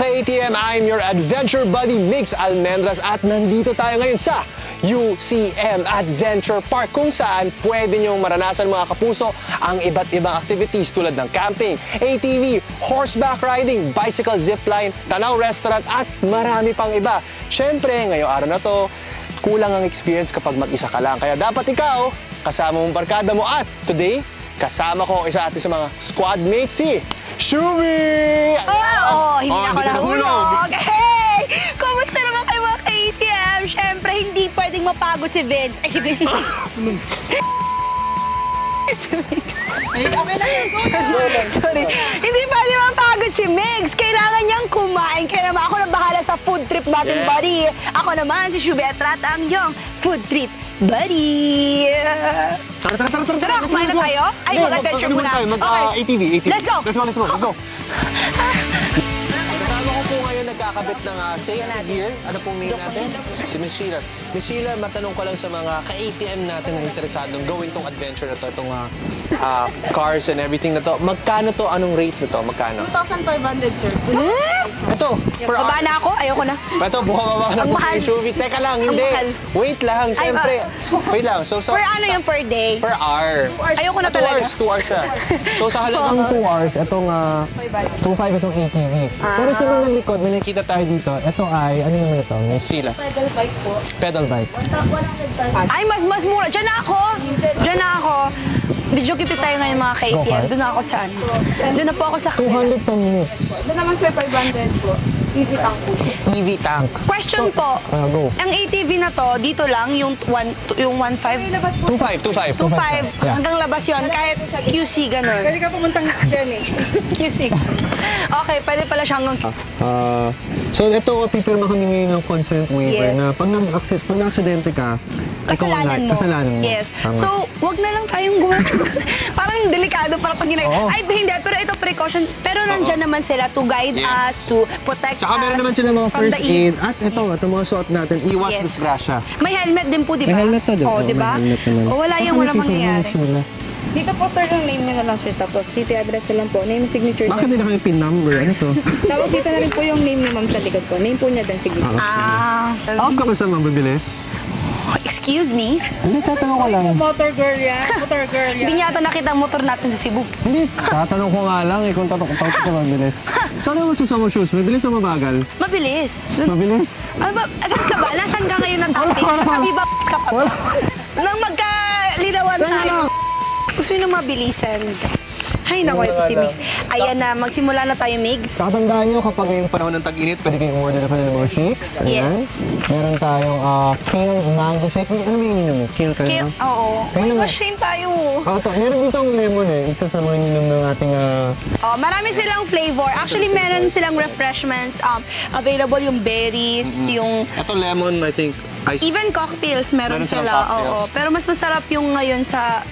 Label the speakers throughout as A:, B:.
A: ka-ATM, I'm your adventure buddy Migs Almendras at nandito tayo ngayon sa UCM Adventure Park kung saan pwede nyong maranasan mga kapuso ang iba't ibang activities tulad ng camping, ATV, horseback riding, bicycle zipline, Tanaw Restaurant at marami pang iba. Siyempre, ngayong araw na to, kulang ang experience kapag mag-isa ka lang. Kaya dapat ikaw, kasama mong barkada mo at today, kasama ko ang isa atin sa mga squad mates, si Shubi!
B: Hindi ako nahulog. Hey! Kumusta naman kayo mga ka-ATM? Siyempre, hindi pwedeng mapagod si Vince. Ay, si Vince. Sorry. Hindi pwedeng mapagod si Migs. Kailangan niyang kumain. Kaya naman ako na bahala sa food trip natin, buddy. Ako naman, si Shubi Estrada, ang iyong food trip buddy. Tara, kumain na tayo? Ay, mag-adventure muna.
A: ATV.
B: Let's go!
A: Let's go. Kasama ko po ngayon nagkakabit ng safety gear. Ano pong name natin? Si Miss Sheila. Miss Sheila, matanong ko lang sa mga ka-ATM natin na interesadong gawin tong adventure na to, itong cars and everything na to. Magkano to? Anong rate na to? Magkano?
C: 2,500, sir.
A: Ito, per
B: Baba
A: hour.
B: na ako? Ayoko na.
A: Ito, bumababa na po si Shubi. Teka lang, hindi. Wait lang, siyempre. Wait lang. So,
B: Per ano yung per day?
A: per hour.
B: Ayoko na talaga.
A: 2 hours siya. So, sa halagang 2 hours, itong 2.5 itong ATV. Pero sa mga likod, may nakita tayo dito. Ito ay, ano naman ito? Miss Sheila.
C: Pedal bike po.
A: Pedal bike.
C: 1,100.
B: Ay, mas mura. Diyan na ako. Video kipit tayo ngayon mga ka-ATM. Doon na ako sa ano. Doon na po ako sa kanila.
A: 200 per minute.
C: Doon naman, sir, 500 po. EV tank po.
A: EV tank.
B: Question po.
A: Go.
B: Ang ATV na to, dito lang, yung 1.5?
A: 2.5.
B: 2.5.
A: Yeah.
B: Hanggang labas yon kahit QC, ganun.
C: Pwede ka pumuntang dyan eh.
B: QC. Okay, pwede pala siya hanggang
D: So ito, pipirma kami ngayon ng consent waiver
B: Yes.
D: na pag na-aksidente ka,
B: kasalanan mo.
D: Kasalanan mo.
B: Yes.
D: Tama.
B: So, wag na lang tayong gumagawa. Parang delikado para pag
D: Oo.
B: Ay, hindi. Pero ito precaution. Pero nandyan naman sila to guide us, to protect
D: Tsaka meron naman sila mga
B: from
D: first
B: the heat.
D: aid at ito, ito mga suot natin, iwas
B: Yes.
D: disgrasya.
B: May helmet din po, di ba?
D: May helmet to, di ba?
B: Oo, di ba?
D: May helmet naman.
B: O, wala yung walang mangyayari.
C: Dito po, sir, yung name nyo na lang, sir. Tapos, city address na lang po. Name, signature
D: Bakit
C: niya.
D: nila kayo pin number? Ano to?
C: Tapos, dito na rin po yung name ni ma'am sa likod po. Name po niya din, signature.
D: Ako ka ba sa mabilis?
B: Excuse me?
D: Hindi, tatanong ko lang.
C: Motor girl yan. Motor girl yan.
B: Hindi niya ata nakita ang motor natin sa Cebu.
D: Hindi, tatanong ko nga lang kung tatanong ka mabilis. Saan naman sa mo shoes? Mabilis o mabagal?
B: Mabilis.
D: Mabilis?
B: Ano ba? Saan ka ba? Nasaan ka ngayon ng topic? Sabi ba ka pa ba? Nang magkalinawan tayo. Gusto nyo ng mabilisan. Ay, naku, ito si Migs. Ayan na, magsimula na tayo, Migs.
D: Tatandaan nyo kapag yung panahon ng tag-init, pwede kayong order na ng mga shakes. Ayan.
B: Yes.
D: Meron tayong kale mango shake. Ano ba yung ininom mo? Kale kayo?
B: Oo.
D: Kaya
B: May
D: naman.
B: machine tayo.
D: Meron dito ang lemon eh. Isa sa mga ininom ng ating...
B: Oh, marami silang flavor. Actually, meron silang refreshments. Available yung berries, yung...
A: Ito lemon, I think.
B: Even cocktails meron
A: Meron silang
B: sila.
A: cocktails.
B: Oo. Pero mas masarap yung ngayon sa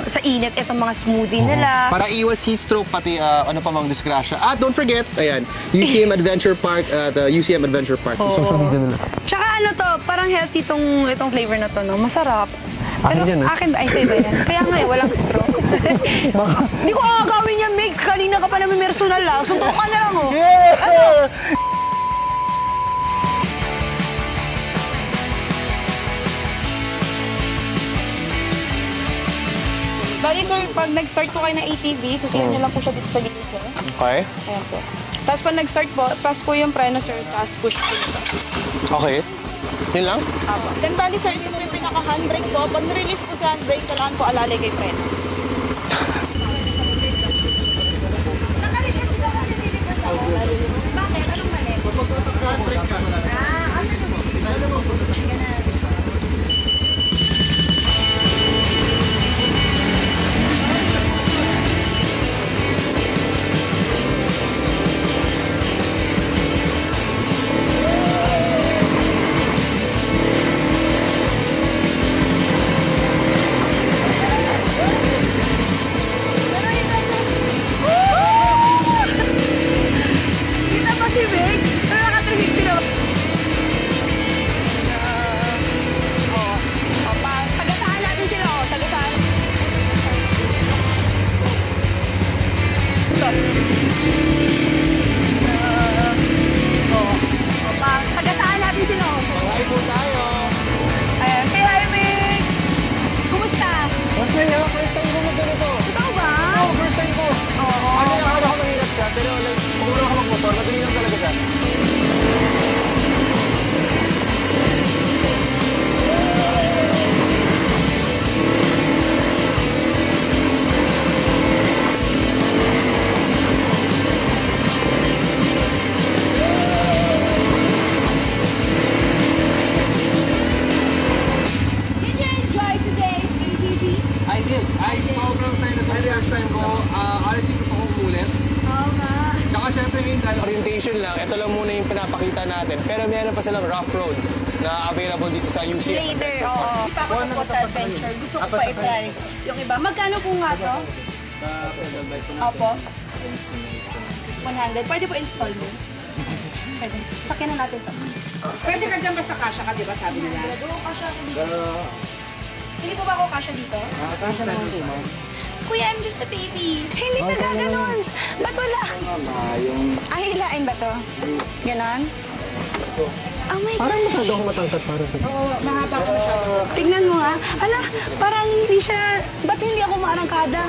B: sa init itong mga smoothie nila.
A: Para iwas heat stroke, pati ano pa mang disgrasya. At don't forget, ayan, UCM Adventure Park at UCM Adventure Park.
D: social media nila.
B: Tsaka ano to, parang healthy itong flavor na to, no? Masarap. Pero
D: Akin yan, ah.
B: akin ba? Ay, sa'yo ba yan? Kaya nga eh, walang straw. Hindi ko agawin yan, Migs. Kanina ka pa namin personal lang. Suntok ka na lang, oh.
A: Yeah!
C: Bali, sir, pag nag-start po kayo ng ATV, susiyan nyo lang po siya dito sa gilid, sir.
A: Okay.
C: Ayan po. Tapos pag nag-start po, press po yung preno, sir, tapos push po dito.
A: Okay. Yun lang?
C: Apo. Then, bali, sir, ito po yung pinaka-handbrake po. Pag release po sa handbrake, kailangan po alalay kay preno.
B: Bakit? Anong mali? Kita pa si Migs? Pero naka-360 naman.
D: first time ko, honestly gusto kong umulit.
B: Oo nga.
D: Tsaka syempre ngayon dahil
A: Orientation lang, ito lang muna yung pinapakita natin. Pero meron pa silang rough road na available dito sa UCM.
B: Later, oo. Hindi pa ako tapos sa adventure. Gusto ko pa i-try. Yung iba, magkano po nga to? Opo. 100. Pwede po installment? Pwede. Sakyan na natin to.
C: Pwede ka dyan basta kasha ka, di ba sabi nila?
B: Hindi po ba ako kasha dito?
D: kasya na dito, ma'am.
B: Kuya, I'm just a baby. Hindi na gaganon. Ba't wala? Ay, hilain ba to? Ganon? Oh my God.
D: Parang masyado akong matangkat para sa...
C: Oo, mahaba ko masyado.
B: Tignan mo nga. Hala, parang hindi siya... Ba't hindi ako maarangkada?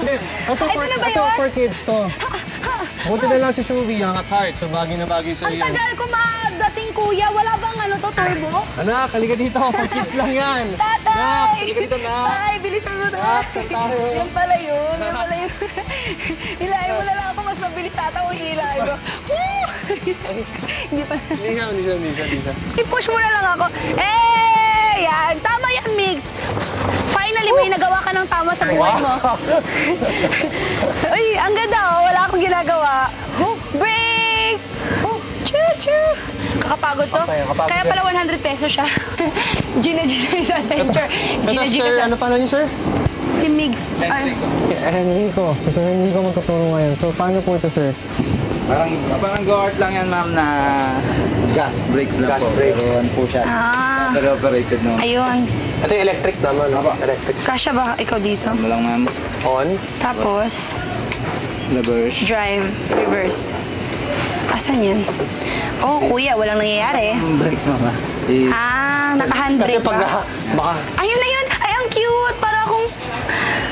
B: Ito na ba
D: Ito
B: yun?
D: for kids to. Buti na lang si Shubi, ang at heart. So bagay na bagay sa
B: Ang
D: iyo.
B: tagal ko madating kuya. Wala bang ano to, turbo?
D: Anak, halika dito. For kids lang yan.
B: Tatay!
D: Nak, halika dito, nak.
B: Tay, bilis mo na.
D: Nak, saan tayo?
B: Yan pala yun. Yan pala yun. Hilahin mo na lang ako. Mas mabilis ata o hilahin mo. Woo! Hindi pa.
A: Hindi siya.
B: I-push mo na lang ako. Eh, yan. Tama yan, Mix. Finally, may nagawa ka ng tama sa buhay mo. Uy, ang ganda oh. Wala akong ginagawa. Break! Choo-choo! Kakapagod to.
A: Okay, kakapagod
B: Kaya
A: yan.
B: pala 100 pesos siya. Gina sa adventure.
A: Ito, sir, ano pala niyo, sir?
B: Si Migs.
D: Enrico. So, Enrico magtuturo ngayon. So, paano po ito, sir?
E: Parang go-art lang yan, ma'am, na gas brakes lang
A: Gas
E: po.
A: brakes.
E: Pero ano po siya,
B: Ah.
E: battery operated no.
B: Ayun.
A: Ito yung electric naman, no? Electric.
B: Kasya ba ikaw dito?
E: Ano lang, ma'am,
A: On.
B: Tapos,
E: reverse.
B: drive, reverse. Asan yan? Oh, kuya, walang nangyayari.
E: Brakes, ma'am,
B: Ah, naka-handbrake
A: Kasi pag
B: ba?
A: baka...
B: Ayun na yun! Ay, ang cute! Para akong...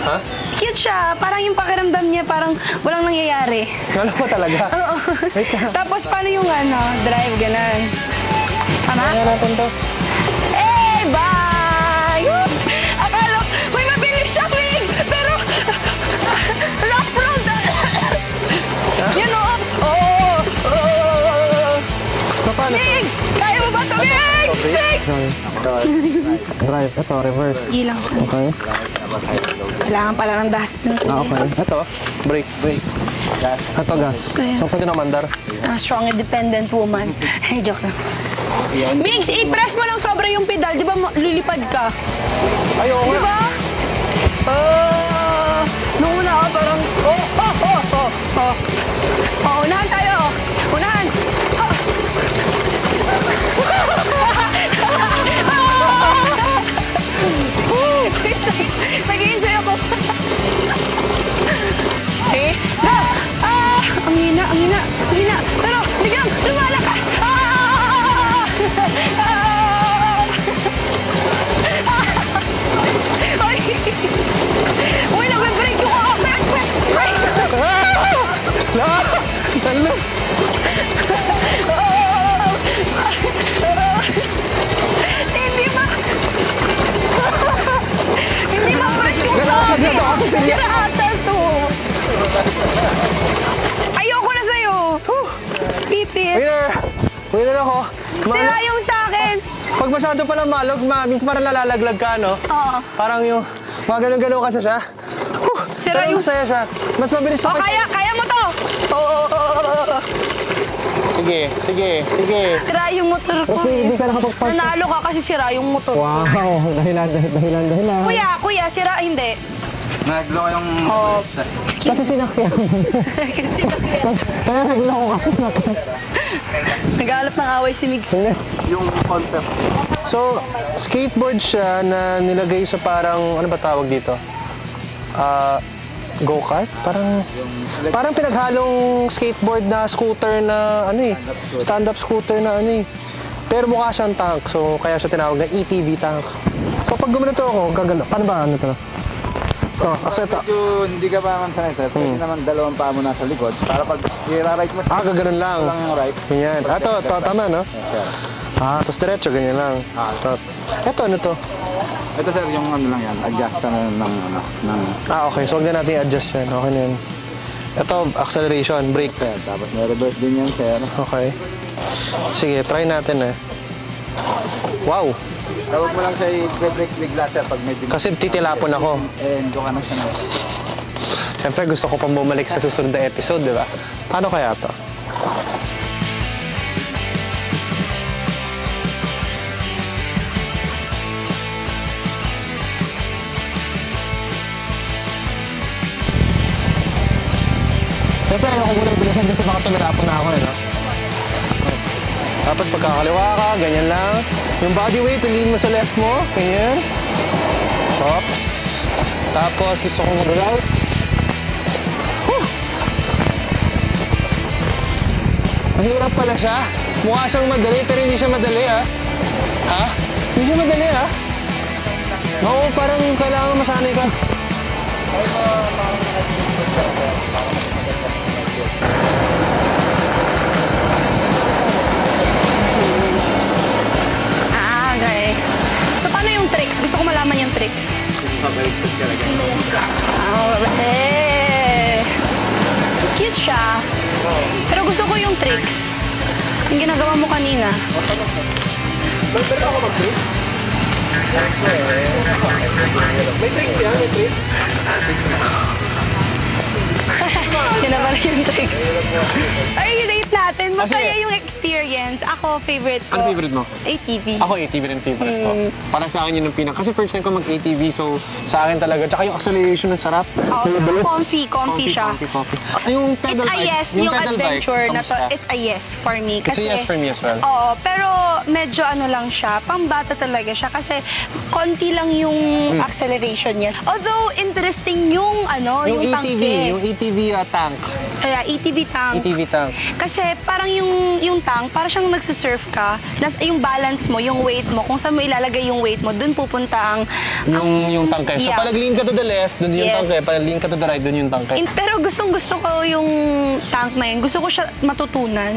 A: Ha?
B: Cute siya. Parang yung pakiramdam niya, parang walang nangyayari.
A: Ano mo talaga?
B: Oo.
A: Wait lang.
B: Tapos, paano yung ano, drive, ganun. Tama?
A: Kaya natin to.
B: Eh, bye! Woo! Akala, may mabilis siya, Migs! Pero, rough road! Yan o! Oh! Oh!
A: So, paano to?
B: Migs! Kaya mo ba ito, Migs? Migs!
D: Drive. Ito, reverse.
B: Hindi lang.
D: Okay.
B: Kailangan pala ng dust ng kuya.
D: Okay.
A: Ito, brake.
D: Ito, gas.
B: Kaya,
A: So, pwede na mandar.
B: strong independent woman. Hey, joke lang. Migs, i-press mo ng sobra yung pedal. Di ba lilipad ka?
A: Ayaw
B: Di ba? Nung una ako parang... unahan tayo. Unahan. Nag-i-enjoy ako. Okay. Na! Ang hina, ang hina, ang hina. Pero biglang lumalakas. Uy, nag-break yung ako. Hindi ba? Hindi ba fresh yung coffee? Sira to. Ayoko na sa'yo. Pipit.
A: Winner ako.
B: Sira yung sa akin.
A: Pag masyado palang malog, parang nalalaglag ka, no?
B: Oo.
A: Parang yung, mga ganun-ganun kasi siya.
B: Sira
A: Pero
B: yung...
A: masaya siya. Mas mabilis siya.
B: Oh, kaya mo to.
A: Sige.
B: Sira yung motor ko.
D: Hindi ka nakapag-park.
B: Nanalo ka kasi sira yung motor ko.
D: Wow. Dahilan.
B: Kuya, sira hindi.
E: Nag-blow yung...
B: Oh,
D: Kasi sinakyan. Kaya naglaw ko kasi
B: nag-aalap ng away si Migs.
A: Yung concept. So, skateboard siya na nilagay sa parang, ano ba tawag dito? Go-kart? Parang pinaghalong skateboard na scooter na ano eh. Stand-up scooter na ano eh. Pero mukha siyang tank, so kaya siya tinawag na ETV tank. Kapag gumanito ako, gagano. Paano ba ano to? Oh, kasi ito.
E: Medyo hindi ka pa naman sanay, sir. Pwede naman dalawang paa mo nasa likod. Para pag i-right mo sa...
A: Gaganon lang.
E: lang yung right.
A: Ganyan. Tama, no?
E: Yes, sir.
A: Tapos diretso, ganyan lang. Ito, ano to?
E: Ito, sir, yung ano lang yan. Adjust ng...
A: Okay. So, huwag na natin i-adjust yan. Okay na yan. Ito, acceleration, brake.
E: Sir, tapos may reverse din yan, sir.
A: Okay. Sige, try natin eh. Wow!
E: Tawag mo lang siya i-break bigla, sir, pag medyo...
A: Kasi titilapon ako.
E: Eh, doon ka na siya na.
A: Siyempre, gusto ko pang bumalik sa susunod na episode, di ba? Paano kaya to? Siyempre, ayoko ko lang bilisan kasi baka tumirapan na ako, no? Tapos pagkakaliwa ka, ganyan lang. Yung body weight, ilin mo sa left mo, ganyan. Oops. Tapos gusto kong mag-right. Mahirap pala siya. Mukha siyang madali, pero hindi siya madali, ha? Ha? Hindi siya madali, ha? Oo, parang kailangan masanay ka.
B: Okay. So, paano yung tricks? Gusto ko malaman yung tricks. Cute siya. Pero gusto ko yung tricks. Yung ginagawa mo kanina.
A: May tricks yan, may tricks.
B: Yun naman yung tricks. Ay, rate natin. Masaya yung experience. Ako, favorite ko.
A: Ano favorite mo?
B: ATV.
A: Ako, ATV rin favorite ko. Para sa akin yun ang pinaka. Kasi first time ko mag-ATV, so sa akin talaga. Tsaka yung acceleration ng sarap.
B: Comfy siya.
A: Comfy. Ay, yung pedal
B: It's a
A: bike.
B: yes, yung
A: pedal
B: adventure
A: bike,
B: na to,
A: kamusta?
B: it's a yes for me.
A: It's a yes for me as well.
B: Oo, pero medyo ano lang siya, pambata talaga siya kasi konti lang yung acceleration niya. Although, interesting yung ano, yung
A: ATV,
B: tangke.
A: yung ATV tank.
B: Kaya, ATV tank.
A: ATV tank.
B: Kasi parang yung tank, parang siyang nagsisurf ka, yung balance mo, yung weight mo, kung saan mo ilalagay yung weight mo, dun pupunta ang...
A: Yung tangke. So,
B: Yeah.
A: pag lean ka to the left, dun yung
B: Yes.
A: tangke. Pag lean ka to the right, dun yung tangke.
B: Pero gustong-gusto ko yung tank na yun. Gusto ko siya matutunan,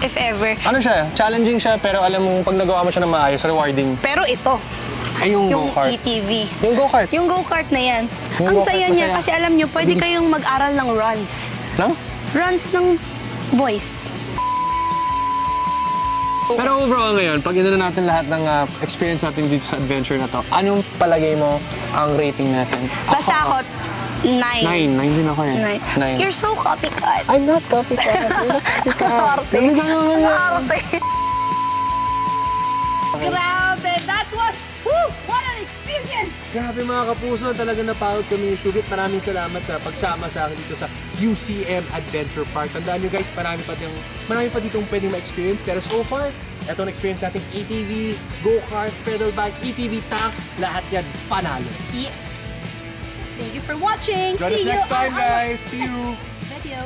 B: if ever.
A: Ano siya? Challenging siya, pero alam mo, pag nagawa mo siya na maayos, rewarding.
B: Pero ito,
A: Ay, yung
B: yung
A: go-kart.
B: ATV.
A: Yung go-kart.
B: Yung go-kart na yan.
A: Yung
B: Ang
A: go-kart
B: saya niya
A: masaya.
B: kasi alam nyo, pwede
A: Bilis.
B: kayong mag-aral ng runs.
A: Lang?
B: Runs ng voice.
A: Pero overall ngayon, pag inano natin lahat ng experience natin dito sa adventure na to, anong palagay mo ang rating natin?
B: Basta ako, 9.
A: 9 din ako eh.
B: 9. You're so copycat.
A: I'm not copycat. I'm not copycat.
B: Arte.
A: Ano gano'n yan?
B: Arte. Grabe, that was, what an experience!
D: Grabe mga kapuso, talaga napagod kami ni Shubit. Maraming salamat sa pagsama sa akin dito sa UCM Adventure Park. Tandaan nyo guys, marami pa ditong pwedeng ma-experience. Pero so far, ito ang experience natin ATV, go-karts, pedal bike, ATV tank, lahat yan panalo.
B: Yes. Thank you for watching.
D: Join us
B: See you
D: next time
B: on our
D: guys. See you.
B: video.